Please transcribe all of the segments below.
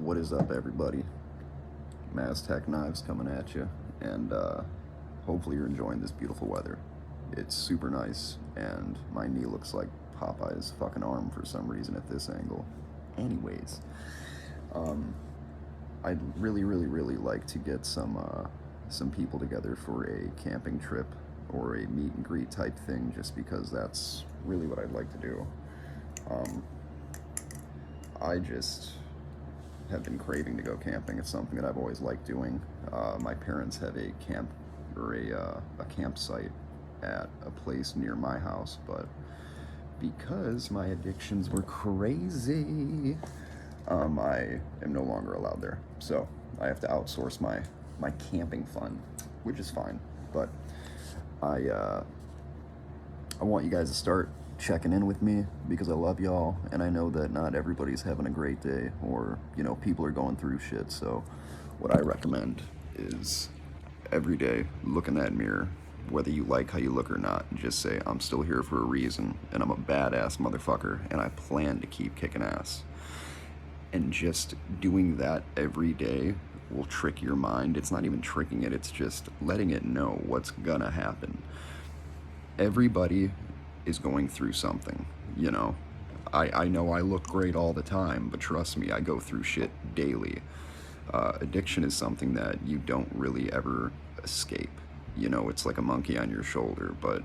What is up, everybody? Maztec Knives coming at you, and hopefully you're enjoying this beautiful weather. It's super nice, and my knee looks like Popeye's fucking arm for some reason at this angle. Anyways, I'd really like to get some people together for a camping trip or a meet and greet type thing, just because that's really what I'd like to do. I just have been craving to go camping. It's something that I've always liked doing. My parents have a camp or a campsite at a place near my house, but because my addictions were crazy, I am no longer allowed there. So I have to outsource my camping fun, which is fine. But I want you guys to start checking in with me because I love y'all, and I know that not everybody's having a great day, or people are going through shit. So what I recommend is every day look in that mirror, whether you like how you look or not, just say, I'm still here for a reason, and I'm a badass motherfucker, and I plan to keep kicking ass. And just doing that every day will trick your mind. It's not even tricking it, it's just letting it know what's gonna happen. Everybody is going through something, I know I look great all the time, but trust me, I go through shit daily. Addiction is something that you don't really ever escape. It's like a monkey on your shoulder, but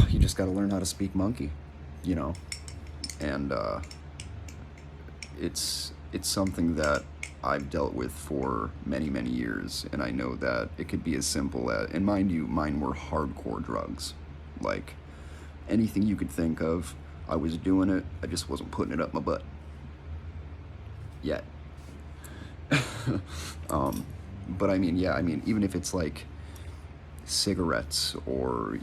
you just gotta learn how to speak monkey, and it's something that I've dealt with for many years, and I know that it could be as simple as, and mind you, mine were hardcore drugs. Like, anything you could think of, I was doing it, I just wasn't putting it up my butt. Yet. But I mean, even if it's like cigarettes or,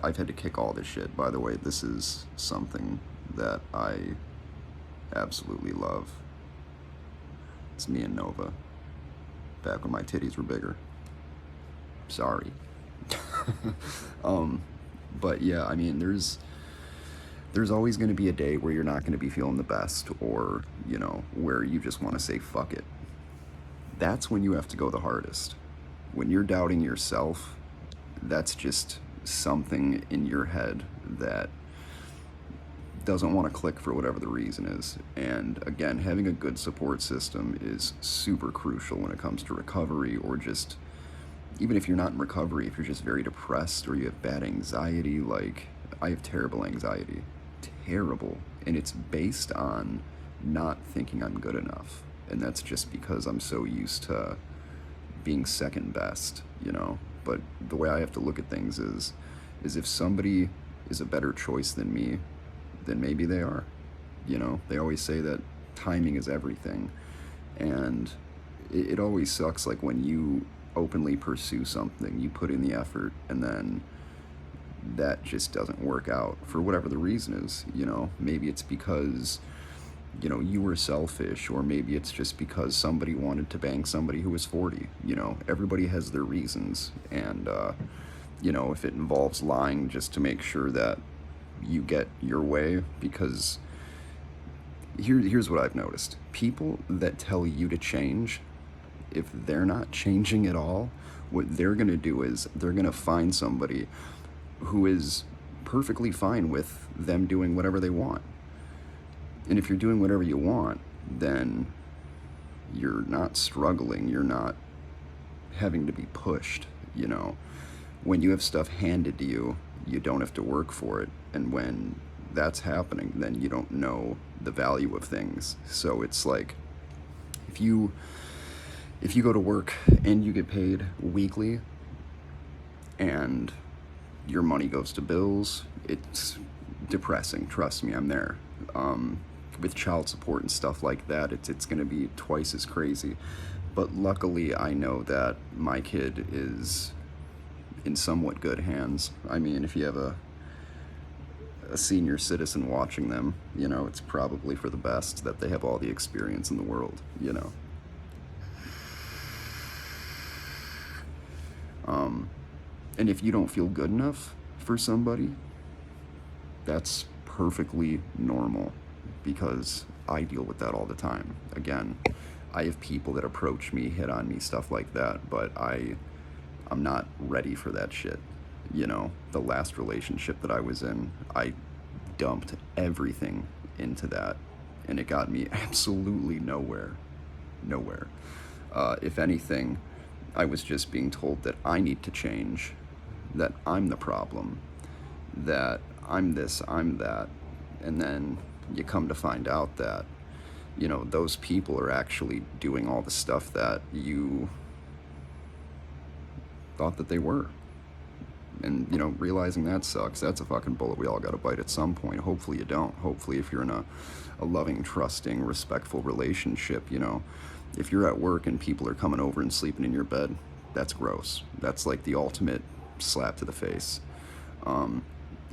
I've had to kick all this shit. By the way, this is something that I absolutely love. It's me and Nova, back when my titties were bigger. Sorry. But yeah, there's always going to be a day where you're not going to be feeling the best, or, where you just want to say fuck it. That's when you have to go the hardest. When you're doubting yourself, that's just something in your head that doesn't want to click for whatever the reason is. And again, having a good support system is super crucial when it comes to recovery, or just, even if you're not in recovery, if you're just very depressed or you have bad anxiety. Like, I have terrible anxiety. Terrible. And it's based on not thinking I'm good enough. And that's just because I'm so used to being second best, But the way I have to look at things is if somebody is a better choice than me, then maybe they are. They always say that timing is everything. And it always sucks, like, when you openly pursue something, you put in the effort, and then that just doesn't work out for whatever the reason is. Maybe it's because you were selfish, or maybe it's just because somebody wanted to bang somebody who was 40. Everybody has their reasons. And if it involves lying just to make sure that you get your way, because here's what I've noticed. People that tell you to change, if they're not changing at all, what they're going to do is they're going to find somebody who is perfectly fine with them doing whatever they want. And if you're doing whatever you want, then you're not struggling, you're not having to be pushed. When you have stuff handed to you, you don't have to work for it. And when that's happening, then you don't know the value of things. So it's like, if you go to work and you get paid weekly and your money goes to bills, it's depressing. Trust me, I'm there. With child support and stuff like that, it's going to be twice as crazy. But luckily, I know that my kid is in somewhat good hands. If you have a senior citizen watching them, it's probably for the best that they have all the experience in the world, And if you don't feel good enough for somebody, that's perfectly normal. because I deal with that all the time. Again, I have people that approach me, hit on me, stuff like that, but I'm not ready for that shit. You know, the last relationship that I was in, I dumped everything into that, and it got me absolutely nowhere. Nowhere. If anything, I was just being told that I need to change, that I'm the problem, that I'm this, I'm that. And then you come to find out that, you know, those people are actually doing all the stuff that you thought that they were. And, you know, realizing that sucks. That's a fucking bullet we all gotta bite at some point. Hopefully you don't. Hopefully, if you're in a loving, trusting, respectful relationship, you know, if you're at work and people are coming over and sleeping in your bed, that's gross. That's like the ultimate slap to the face.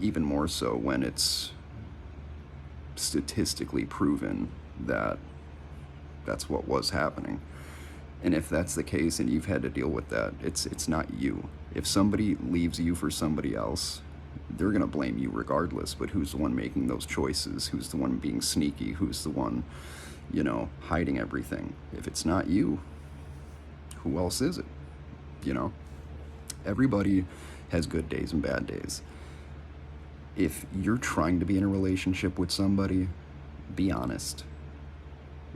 Even more so when it's statistically proven that that's what was happening. And if that's the case and you've had to deal with that, it's not you. If somebody leaves you for somebody else, they're going to blame you regardless. But who's the one making those choices? Who's the one being sneaky? Who's the one, you know, hiding everything? If it's not you, who else is it? You know? Everybody has good days and bad days. If you're trying to be in a relationship with somebody, be honest.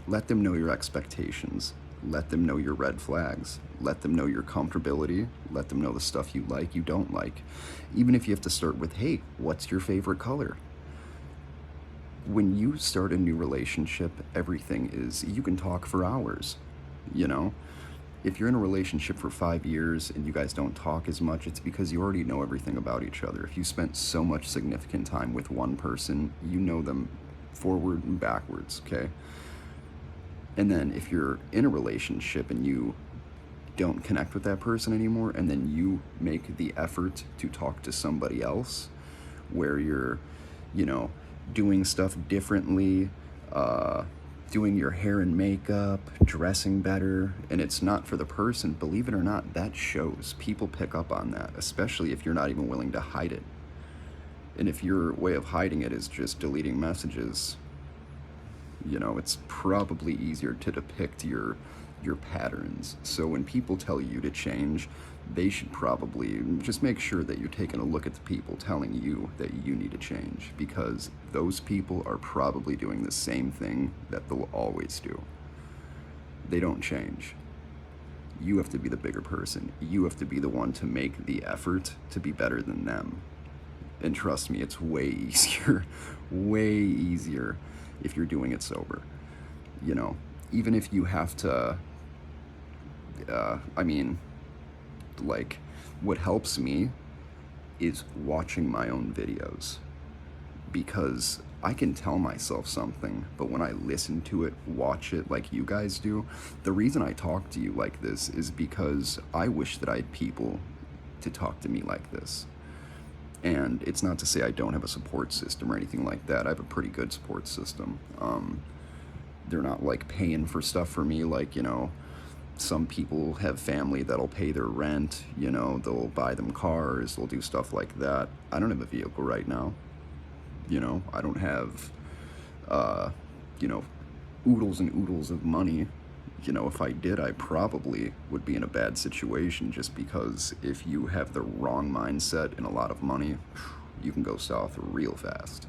Let them know your expectations. Let them know your red flags. Let them know your comfortability. Let them know the stuff you like, you don't like. Even if you have to start with, hey, what's your favorite color? When you start a new relationship, everything is, you can talk for hours, you know? If you're in a relationship for 5 years and you guys don't talk as much, it's because you already know everything about each other. If you spent so much significant time with one person, you know them forward and backwards, okay? And then if you're in a relationship and you don't connect with that person anymore, and then you make the effort to talk to somebody else where you're, you know, doing stuff differently, doing your hair and makeup, dressing better, and it's not for the person, believe it or not, that shows. People pick up on that, especially if you're not even willing to hide it. And if your way of hiding it is just deleting messages, you know, it's probably easier to depict your patterns. So when people tell you to change, they should probably just make sure that you're taking a look at the people telling you that you need to change, because those people are probably doing the same thing that they'll always do. They don't change. You have to be the bigger person. You have to be the one to make the effort to be better than them. And trust me, it's way easier, way easier if you're doing it sober. You know, even if you have to, like, what helps me is watching my own videos, because I can tell myself something, but when I listen to it, watch it like you guys do, the reason I talk to you like this is because I wish that I had people to talk to me like this. And it's not to say I don't have a support system or anything like that. I have a pretty good support system. They're not like paying for stuff for me, like, you know, some people have family that'll pay their rent, you know, they'll buy them cars, they'll do stuff like that. I don't have a vehicle right now. You know, I don't have, you know, oodles and oodles of money. You know, if I did, I probably would be in a bad situation, just because if you have the wrong mindset and a lot of money, you can go south real fast.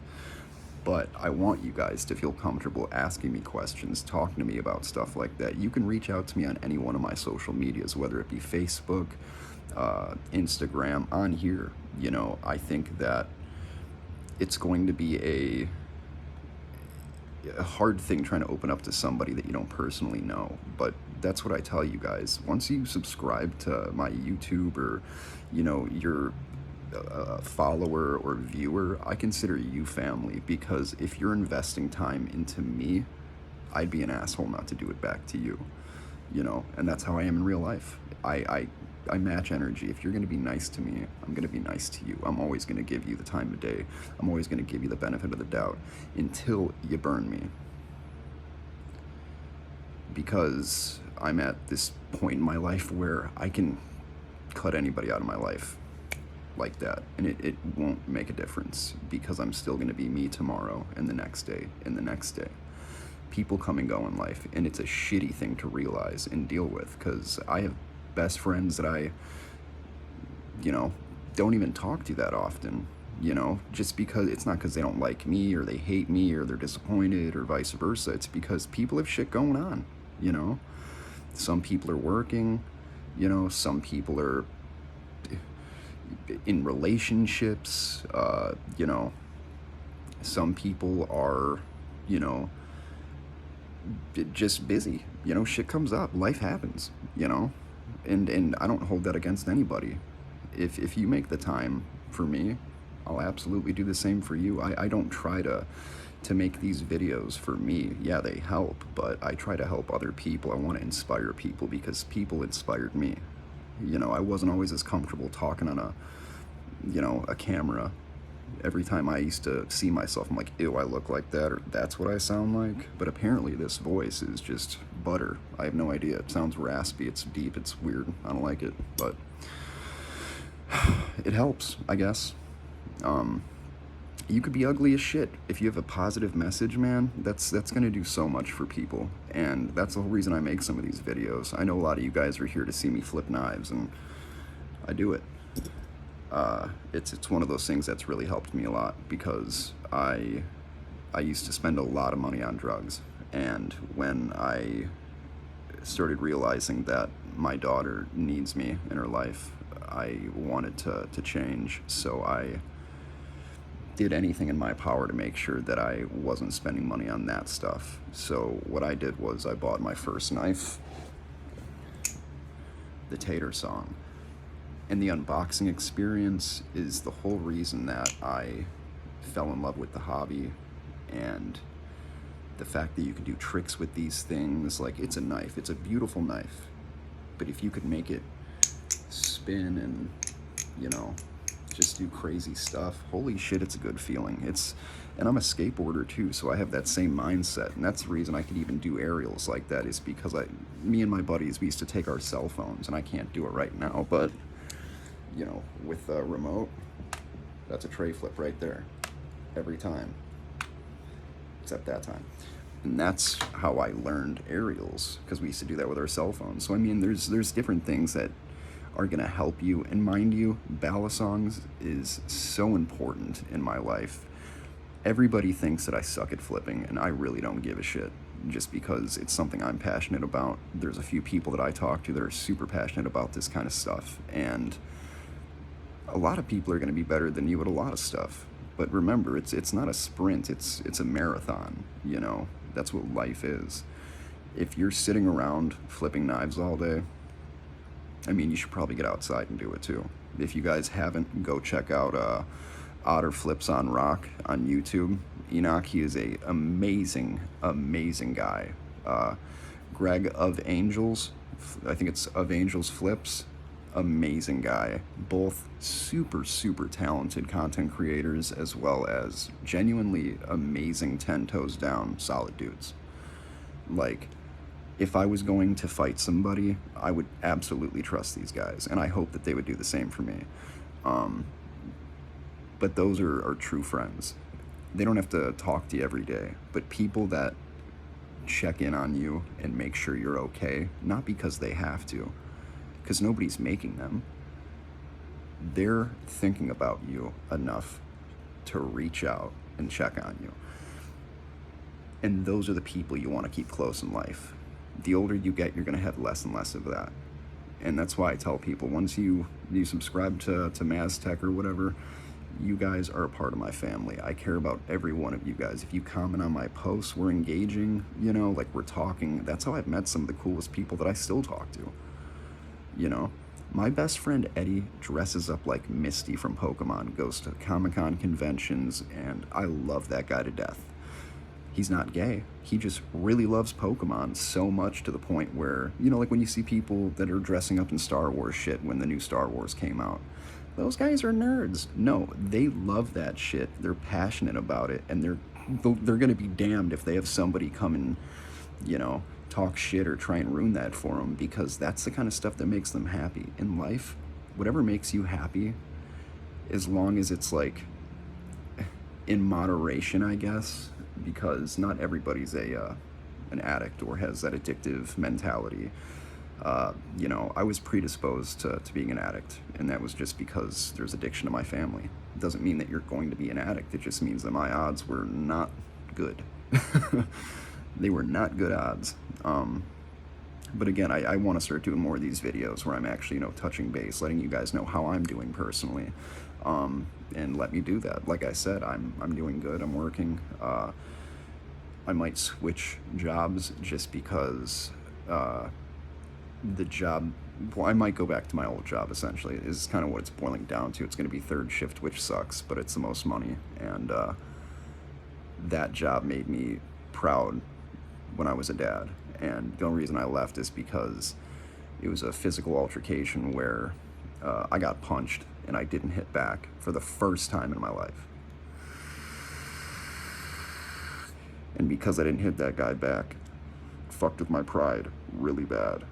But I want you guys to feel comfortable asking me questions, talking to me about stuff like that. You can reach out to me on any one of my social medias, whether it be Facebook, Instagram, on here. You know, I think that it's going to be a hard thing trying to open up to somebody that you don't personally know. But that's what I tell you guys. Once you subscribe to my YouTube, or, you know, you're a follower or viewer, I consider you family, because if you're investing time into me, I'd be an asshole not to do it back to you. You know, and that's how I am in real life. I match energy. If you're going to be nice to me, I'm going to be nice to you. I'm always going to give you the time of day. I'm always going to give you the benefit of the doubt until you burn me. Because I'm at this point in my life where I can cut anybody out of my life like that, and it won't make a difference because I'm still going to be me tomorrow and the next day and the next day. People come and go in life, and it's a shitty thing to realize and deal with, because I have best friends that I, you know, don't even talk to that often, you know, just because it's not because they don't like me or they hate me or they're disappointed or vice versa. It's because people have shit going on, you know. Some people are working, you know, some people are in relationships, you know, some people are, you know, just busy, you know, shit comes up, life happens, you know, and I don't hold that against anybody. If you make the time for me, I'll absolutely do the same for you. I don't try to make these videos for me. Yeah, they help, but I try to help other people. I want to inspire people because people inspired me. You know, I wasn't always as comfortable talking on a camera. Every time I used to see myself, I'm like, ew, I look like that, or that's what I sound like. But apparently this voice is just butter. I have no idea. It sounds raspy, it's deep, it's weird. I don't like it, but it helps, I guess. You could be ugly as shit. If you have a positive message, man, that's gonna do so much for people. And that's the whole reason I make some of these videos. I know a lot of you guys are here to see me flip knives, and I do it. It's one of those things that's really helped me a lot, because I used to spend a lot of money on drugs, and when I started realizing that my daughter needs me in her life, I wanted to change. So I did anything in my power to make sure that I wasn't spending money on that stuff. So what I did was I bought my first knife, the Tater Song. And the unboxing experience is the whole reason that I fell in love with the hobby, and the fact that you can do tricks with these things. Like, it's a knife, it's a beautiful knife, but if you could make it spin and, you know, just do crazy stuff, holy shit, it's a good feeling. And I'm a skateboarder too, so I have that same mindset, and that's the reason I could even do aerials like that, is because me and my buddies, we used to take our cell phones, and I can't do it right now, but you know, with a remote, that's a tray flip right there, every time, except that time. And that's how I learned aerials, because we used to do that with our cell phones. So I mean, there's different things that are gonna help you. And mind you, balisongs is so important in my life. Everybody thinks that I suck at flipping, and I really don't give a shit, just because it's something I'm passionate about. There's a few people that I talk to that are super passionate about this kind of stuff, and a lot of people are going to be better than you at a lot of stuff. But remember, it's not a sprint, it's a marathon, you know. That's what life is. If you're sitting around flipping knives all day, I mean, you should probably get outside and do it too. If you guys haven't, go check out Otter Flips on Rock on YouTube. Enoch, he is a amazing guy. Greg of Angels, I think it's Of Angels Flips, amazing guy. Both super talented content creators, as well as genuinely amazing 10 toes down solid dudes. Like, if I was going to fight somebody, I would absolutely trust these guys, and I hope that they would do the same for me. But those are true friends. They don't have to talk to you every day, but people that check in on you and make sure you're okay, not because they have to, because nobody's making them. They're thinking about you enough to reach out and check on you. And those are the people you want to keep close in life. The older you get, you're going to have less and less of that. And that's why I tell people, once you subscribe to Maztech or whatever, you guys are a part of my family. I care about every one of you guys. If you comment on my posts, we're engaging, you know, like we're talking. That's how I've met some of the coolest people that I still talk to. You know, my best friend Eddie dresses up like Misty from Pokemon, goes to Comic-Con conventions, and I love that guy to death. He's not gay. He just really loves Pokemon so much, to the point where, you know, like when you see people that are dressing up in Star Wars shit when the new Star Wars came out, those guys are nerds. No, they love that shit. They're passionate about it, and they're gonna be damned if they have somebody come and, you know, talk shit or try and ruin that for them, because that's the kind of stuff that makes them happy in life. Whatever makes you happy as long as it's like in moderation, I guess, because not everybody's an addict or has that addictive mentality. I was predisposed to being an addict, and that was just because there's addiction in my family. It doesn't mean that you're going to be an addict. It just means that my odds were not good. They were not good odds. But again, I want to start doing more of these videos where I'm actually, touching base, letting you guys know how I'm doing personally. And let me do that. Like I said, I'm doing good. I'm working. I might switch jobs just because the job, well, I might go back to my old job, essentially, is kind of what it's boiling down to. It's going to be third shift, which sucks, but it's the most money. And that job made me proud when I was a dad. And the only reason I left is because it was a physical altercation where I got punched and I didn't hit back for the first time in my life. And because I didn't hit that guy back, it fucked with my pride really bad,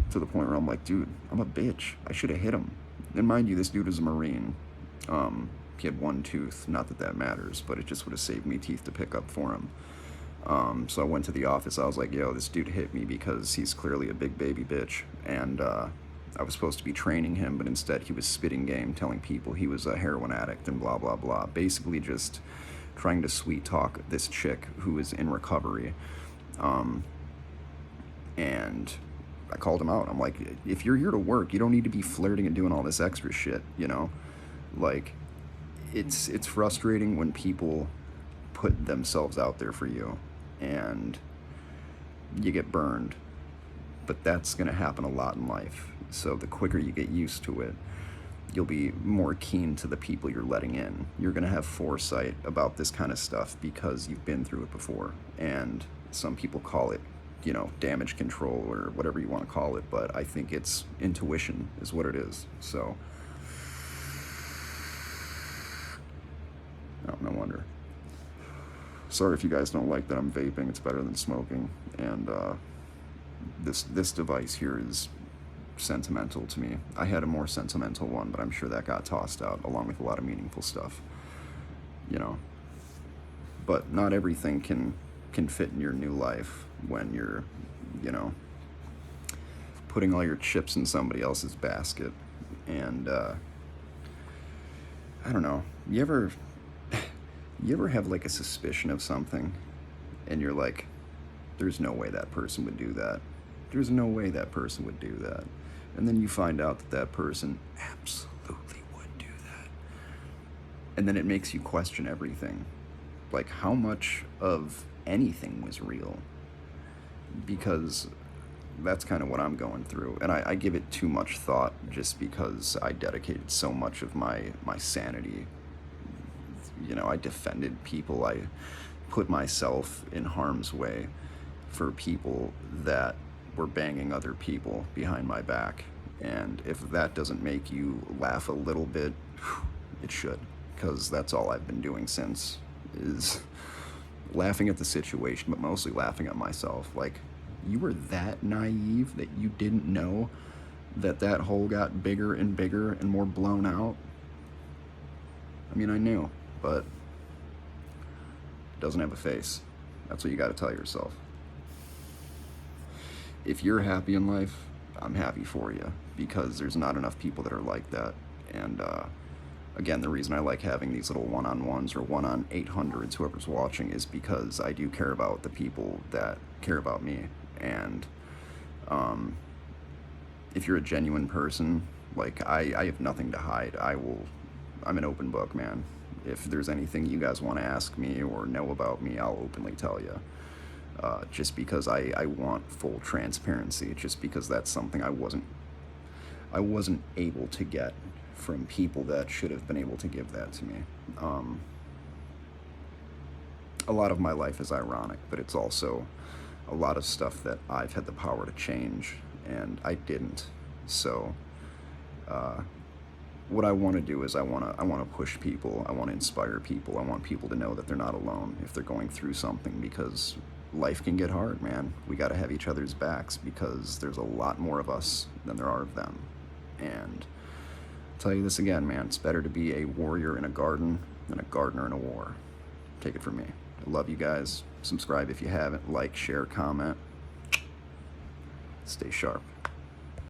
to the point where I'm like, dude, I'm a bitch. I should have hit him. And mind you, this dude was a Marine. He had one tooth. Not that that matters, but it just would have saved me teeth to pick up for him. So I went to the office. I was like, yo, this dude hit me because he's clearly a big baby bitch. And I was supposed to be training him, but instead he was spitting game, telling people he was a heroin addict and blah, blah, blah. Basically just trying to sweet talk this chick who was in recovery. And I called him out. I'm like, if you're here to work, you don't need to be flirting and doing all this extra shit, Like, it's frustrating when people put themselves out there for you and you get burned. But that's going to happen a lot in life. So the quicker you get used to it, you'll be more keen to the people you're letting in. You're going to have foresight about this kind of stuff because you've been through it before. And some people call it, damage control or whatever you want to call it. But I think it's intuition is what it is. So, oh, no wonder. Sorry if you guys don't like that I'm vaping. It's better than smoking. And this device here is sentimental to me. I had a more sentimental one, but I'm sure that got tossed out along with a lot of meaningful stuff. But not everything can fit in your new life when you're, putting all your chips in somebody else's basket. And I don't know. You ever have like a suspicion of something and you're like, there's no way that person would do that. There's no way that person would do that. And then you find out that that person absolutely would do that. And then it makes you question everything. Like, how much of anything was real? Because that's kind of what I'm going through. And I give it too much thought just because I dedicated so much of my sanity. I defended people. I put myself in harm's way for people that were banging other people behind my back. And if that doesn't make you laugh a little bit, it should, because that's all I've been doing since, is laughing at the situation, but mostly laughing at myself. Like, you were that naive that you didn't know that hole got bigger and bigger and more blown out? I mean, I knew, but it doesn't have a face. That's what you got to tell yourself. If you're happy in life, I'm happy for you, because there's not enough people that are like that. And again, the reason I like having these little one-on-ones or 1-on-800s, whoever's watching, is because I do care about the people that care about me. And if you're a genuine person, like, I have nothing to hide. I'm an open book, man. If there's anything you guys want to ask me or know about me, I'll openly tell you. Just because I want full transparency, just because that's something I wasn't able to get from people that should have been able to give that to me. A lot of my life is ironic, but it's also a lot of stuff that I've had the power to change, and I didn't. So what I want to do is I want to push people. I want to inspire people. I want people to know that they're not alone if they're going through something, because life can get hard, man. We got to have each other's backs, because there's a lot more of us than there are of them. And tell you this again, man. It's better to be a warrior in a garden than a gardener in a war. Take it from me. I love you guys. Subscribe if you haven't. Like, share, comment. Stay sharp.